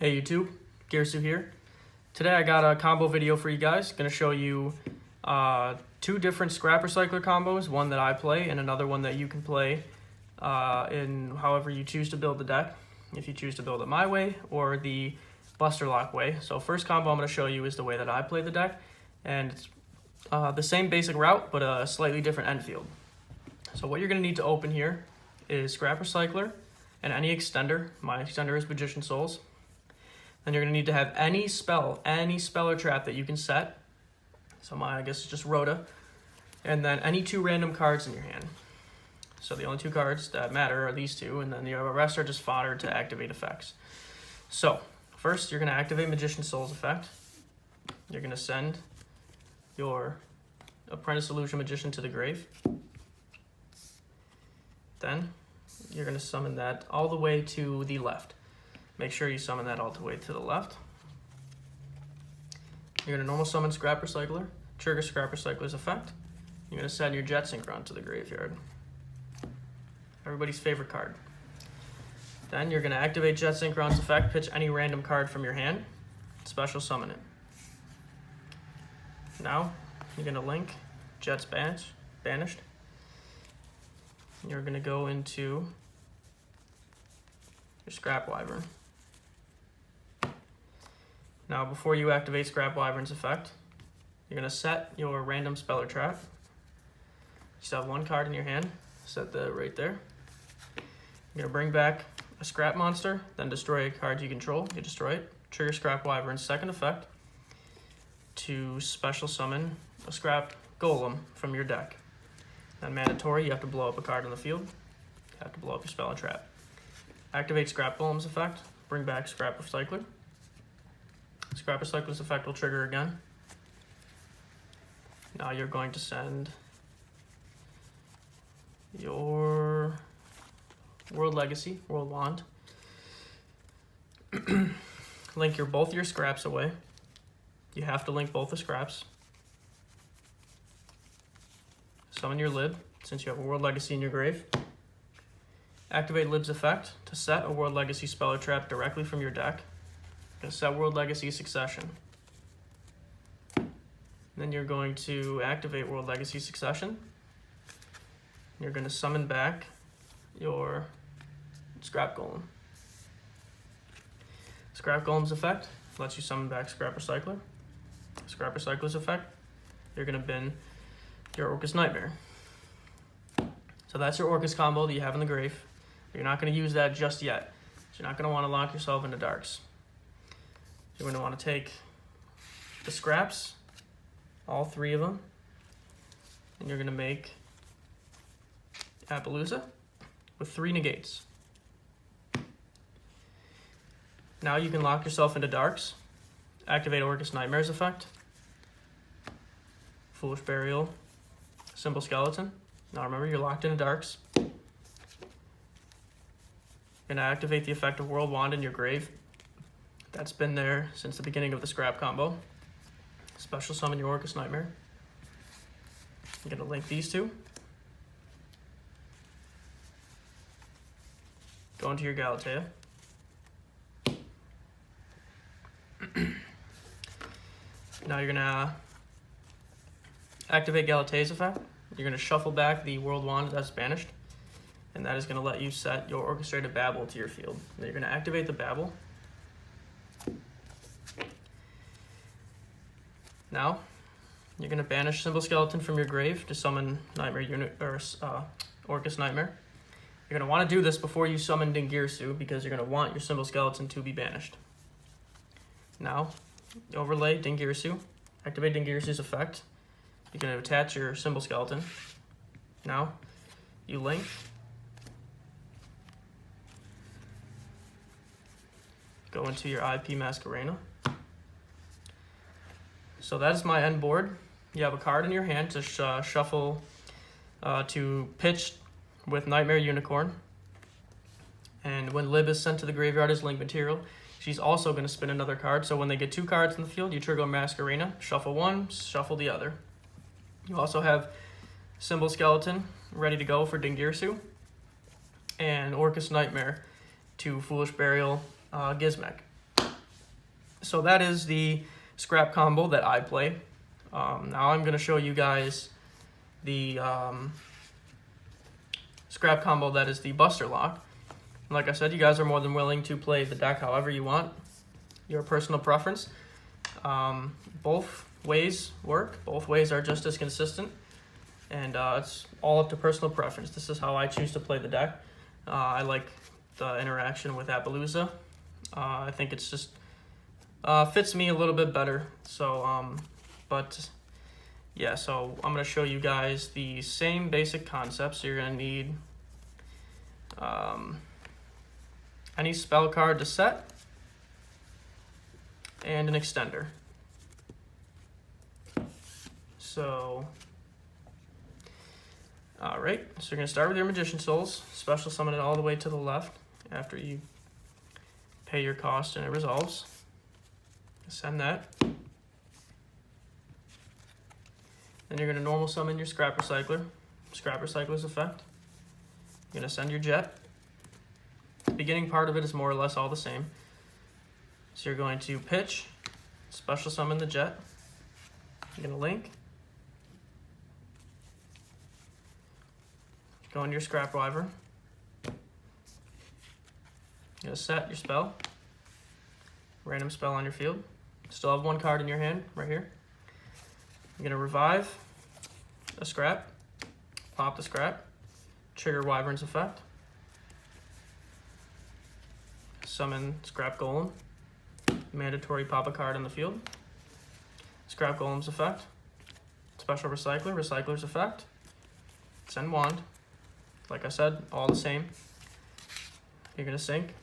Hey YouTube, Girsu here. Today I got a combo video for you guys. Gonna show you two different scrap recycler combos, one that I play and another one that you can play in however you choose to build the deck. If you choose to build it my way or the Buster Lock way. So first combo I'm gonna show you is the way that I play the deck, and it's the same basic route but a slightly different end field. So what you're gonna need to open here is scrap recycler and any extender. My extender is Magician Souls. Then you're going to need to have any spell or trap that you can set. So mine, I guess, is just Rhoda. And then any two random cards in your hand. So the only two cards that matter are these two, and then the rest are just fodder to activate effects. So first, you're going to activate Magician Souls effect. You're going to send your Apprentice Illusion Magician to the grave. Then you're going to summon that all the way to the left. Make sure you summon that all the way to the left. You're going to normal summon Scrap Recycler, trigger Scrap Recycler's effect. You're going to send your Jet Synchron to the graveyard. Everybody's favorite card. Then you're going to activate Jet Synchron's effect, pitch any random card from your hand, special summon it. Now, you're going to link Jet's Banished. You're going to go into your Scrap Wyvern. Now, before you activate Scrap Wyvern's effect, you're going to set your random spell or trap. You still have one card in your hand. Set that right there. You're going to bring back a Scrap Monster, then destroy a card you control. You destroy it. Trigger Scrap Wyvern's second effect to special summon a Scrap Golem from your deck. Then mandatory, you have to blow up a card on the field. You have to blow up your spell or trap. Activate Scrap Golem's effect. Bring back Scrap Recycler. Scrap Recycler's effect will trigger again. Now you're going to send your World Legacy, World Wand. Link both your scraps away. You have to link both the scraps. Summon your Lib, since you have a World Legacy in your grave. Activate Lib's effect to set a World Legacy spell or trap directly from your deck. Going to set World Legacy Succession. Then you're going to activate World Legacy Succession. You're going to summon back your Scrap Golem. Scrap Golem's effect lets you summon back Scrap Recycler. Scrap Recycler's effect, you're going to bin your Orcust Nightmare. So that's your Orcust combo that you have in the grave. You're not going to use that just yet. So you're not going to want to lock yourself into darks. You're going to want to take the scraps, all three of them, and you're going to make Appaloosa with 3 negates. Now you can lock yourself into darks. Activate Orcust Nightmare's effect. Foolish Burial, Simple Skeleton. Now remember, you're locked into darks. You're going to activate the effect of World Wand in your grave. That's been there since the beginning of the scrap combo. Special summon your Orcust Nightmare. I'm going to link these two. Go into your Galatea. Now you're going to activate Galatea's effect. You're going to shuffle back the World Wand that's banished, and that is going to let you set your Orchestrated Babble to your field. Now you're going to activate the Babble. Now, you're going to banish Simple Skeleton from your grave to summon Orcust Nightmare. You're going to want to do this before you summon Girsu, because you're going to want your Simple Skeleton to be banished. Now, overlay Girsu. Activate Girsu's effect. You're going to attach your Simple Skeleton. Now, you link. Go into your IP Masquerena. So that is my end board. You have a card in your hand to shuffle to pitch with Nightmare Unicorn. And when Lib is sent to the graveyard as link material, she's also going to spin another card. So when they get 2 cards in the field, you trigger Masquerena, shuffle one, shuffle the other. You also have Simple Skeleton ready to go for Girsu, and Orcust Nightmare to Foolish Burial Gizmek. So that is the scrap combo that I play. Now I'm going to show you guys the scrap combo that is the Buster Lock. Like I said, you guys are more than willing to play the deck however you want, your personal preference. Both ways work. Both ways are just as consistent, and it's all up to personal preference. This is how I choose to play the deck. I like the interaction with Appaloosa. I think it's just fits me a little bit better. So, but yeah, so I'm going to show you guys the same basic concepts. You're going to need any spell card to set and an extender. So, alright, so you're going to start with your Magician Souls, special summon it all the way to the left after you pay your cost and it resolves. Send that. Then you're going to normal summon your Scrap Recycler. Scrap Recycler's effect. You're going to send your Jet. The beginning part of it is more or less all the same. So you're going to pitch, special summon the Jet. You're going to link. Go into your Scrap Wyvern. You're going to set your spell. Random spell on your field. Still have one card in your hand, right here. You're going to revive a Scrap. Pop the Scrap. Trigger Wyvern's effect. Summon Scrap Golem. Mandatory pop a card on the field. Scrap Golem's effect. Special Recycler. Recycler's effect. Send Wand. Like I said, all the same. You're going to sync.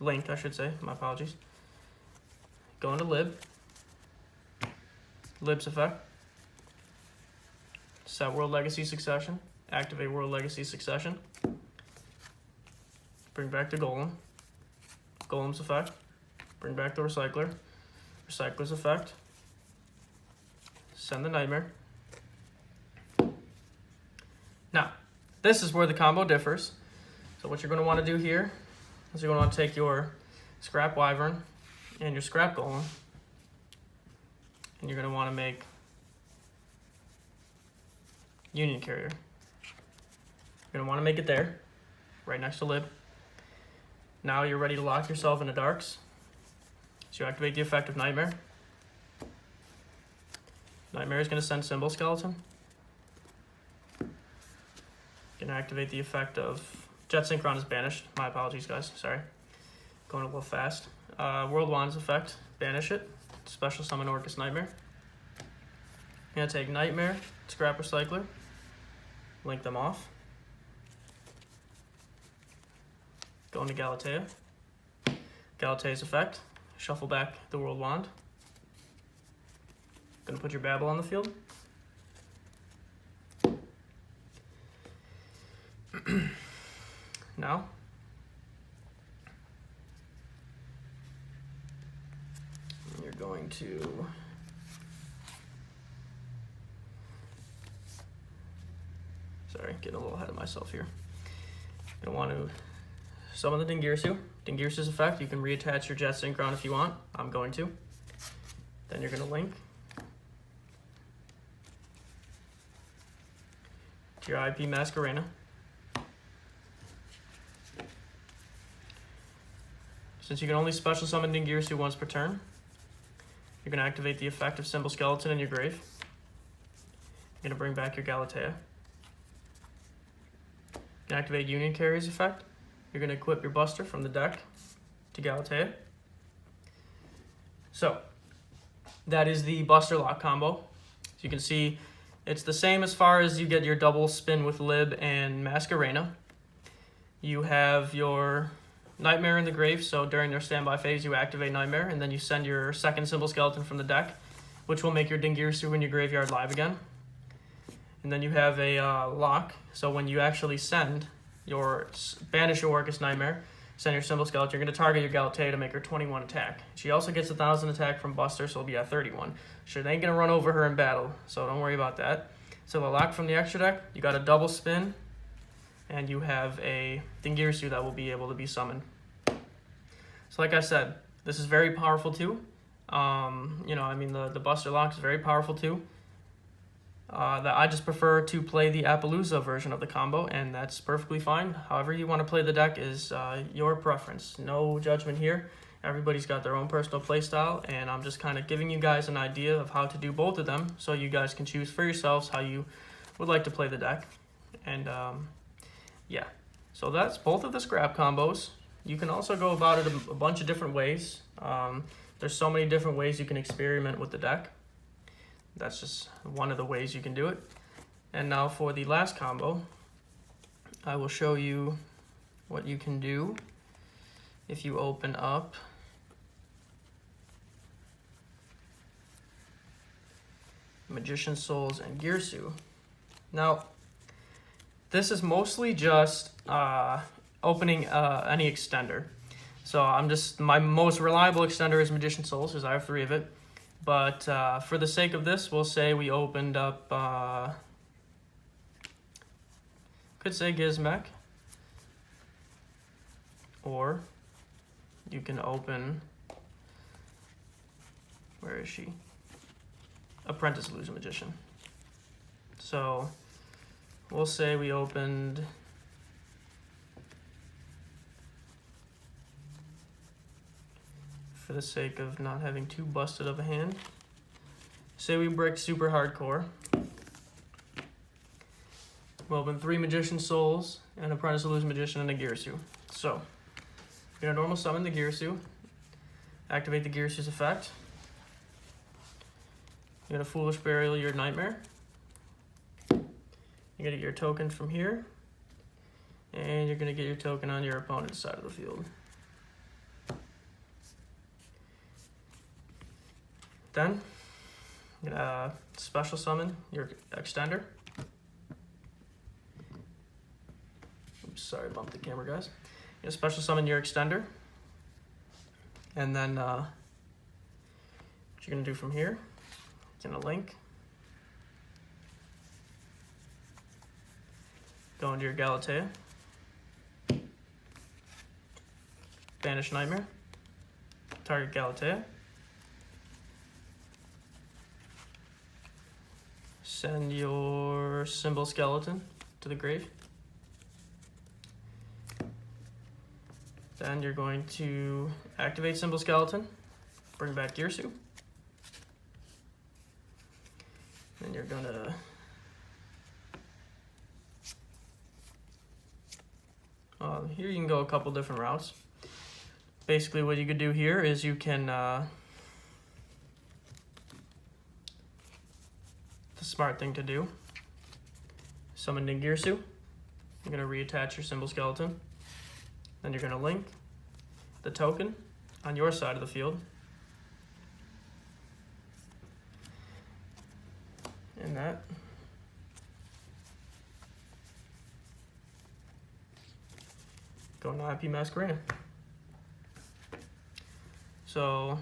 Link, I should say. My apologies. Go into Lib. Lib's effect. Set World Legacy Succession. Activate World Legacy Succession. Bring back the Golem. Golem's effect. Bring back the Recycler. Recycler's effect. Send the Nightmare. Now, this is where the combo differs. So what you're going to want to do here is you're going to want to take your Scrap Wyvern and your Scrap Golem, and you're going to want to make Union Carrier. You're going to want to make it there, right next to Lib. Now you're ready to lock yourself into Darks. So you activate the effect of Nightmare. Nightmare is going to send Symbol Skeleton. Going to activate the effect of Jet Synchron is banished. My apologies, guys. Sorry. Going a little fast. World Wand's effect. Banish it. Special summon Orcust Nightmare. Going to take Nightmare, Scrap Recycler. Link them off. Go into Galatea. Galatea's effect. Shuffle back the World Wand. Going to put your Babel on the field. Now, you're going to getting a little ahead of myself here. You're going to want to summon the Girsu. Girsu's effect, you can reattach your Jet Synchron if you want. I'm going to. Then you're going to link to your IP Masquerena. Since you can only special summon Girsu once per turn, you're going to activate the effect of Symbol Skeleton in your grave. You're going to bring back your Galatea. You can activate Union Carrier's effect. You're going to equip your Buster from the deck to Galatea. So, that is the Buster Lock combo. So you can see it's the same as far as you get your double spin with Lib and Masquerena. You have your Nightmare in the grave, so during their standby phase you activate Nightmare, and then you send your second Symbol Skeleton from the deck, which will make your Girsu in your graveyard live again. And then you have a lock, so when you actually send your banish your Orcust Nightmare, send your Symbol Skeleton, you're going to target your Galatea to make her 21 attack. She also gets 1,000 attack from Buster, so it'll be at 31. She ain't going to run over her in battle, so don't worry about that. So the lock from the extra deck, you got a double spin, and you have a Girsu that will be able to be summoned. So like I said, this is very powerful too. I mean, the Buster Lock is very powerful too. That I just prefer to play the Appaloosa version of the combo, and that's perfectly fine. However you want to play the deck is your preference. No judgment here. Everybody's got their own personal play style, and I'm just kind of giving you guys an idea of how to do both of them, so you guys can choose for yourselves how you would like to play the deck. And yeah, so that's both of the scrap combos. You can also go about it a bunch of different ways. There's so many different ways you can experiment with the deck. That's just one of the ways you can do it. And now for the last combo, I will show you what you can do if you open up Magician Souls and Girsu. Now, this is mostly just opening any extender. So my most reliable extender is Magician Souls, because I have 3 of it. But for the sake of this, we'll say we opened up, could say Gizmek, or you can open, where is she? Apprentice Illusion Magician. So we'll say we opened for the sake of not having too busted of a hand. Say we break Super Hardcore. We'll open 3 Magician Souls, an Apprentice Illusion Magician, and a Girsu. So, you're gonna normal summon the Girsu, activate the Girsu's effect. You're gonna Foolish Burial your Nightmare. You're gonna get your token from here, and you're gonna get your token on your opponent's side of the field. Then, you're gonna special summon your extender. Oops, sorry, bumped the camera, guys. You're gonna special summon your extender. And then, what you're gonna do from here, you're gonna link. Go into your Galatea. Banish Nightmare. Target Galatea. Send your Symbol Skeleton to the grave. Then you're going to activate Symbol Skeleton, bring back Girsu. Then you're gonna here you can go a couple different routes. Basically what you could do here is you can the smart thing to do, summon in Girsu. You're gonna reattach your Symbol Skeleton. Then you're gonna link the token on your side of the field. And that. Go into IP Masquerade. So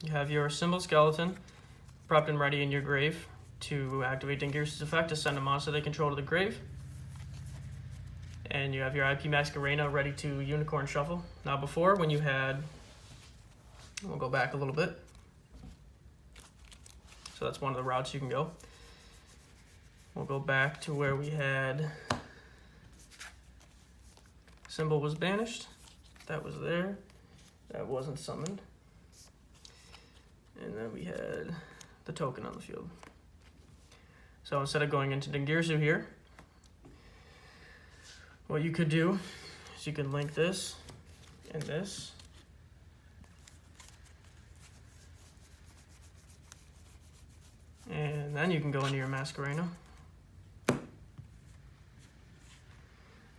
you have your Symbol Skeleton prepped and ready in your grave to activate Dingirsu's effect to send a monster they control to the grave. And you have your IP Masquerade ready to Unicorn Shuffle. Now before, when you had, we'll go back a little bit. So that's one of the routes you can go. We'll go back to where we had Symbol was banished. That was there. That wasn't summoned. And then we had the token on the field. So instead of going into Dingirsu here, what you could do is you can link this and this. And then you can go into your Masquerade.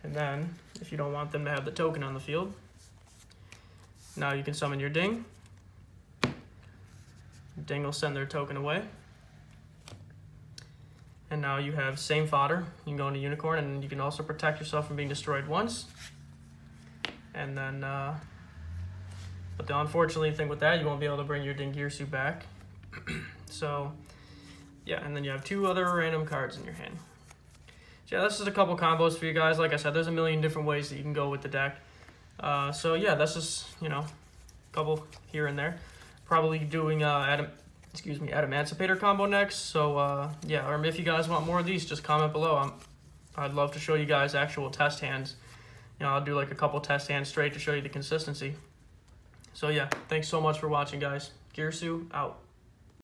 And then, if you don't want them to have the token on the field, now you can summon your Ding. Ding will send their token away. And now you have same fodder. You can go into Unicorn, and you can also protect yourself from being destroyed once. And then, but the unfortunate thing with that, you won't be able to bring your Dingirsu back. So, yeah, and then you have 2 other random cards in your hand. So yeah, this is a couple combos for you guys. Like I said, there's a million different ways that you can go with the deck. So yeah, that's just, a couple here and there. probably doing Adamantipator combo next. So yeah, or if you guys want more of these, just comment below. I'd love to show you guys actual test hands. You know, I'll do like a couple test hands straight to show you the consistency. So yeah, thanks so much for watching, guys. Girsu out.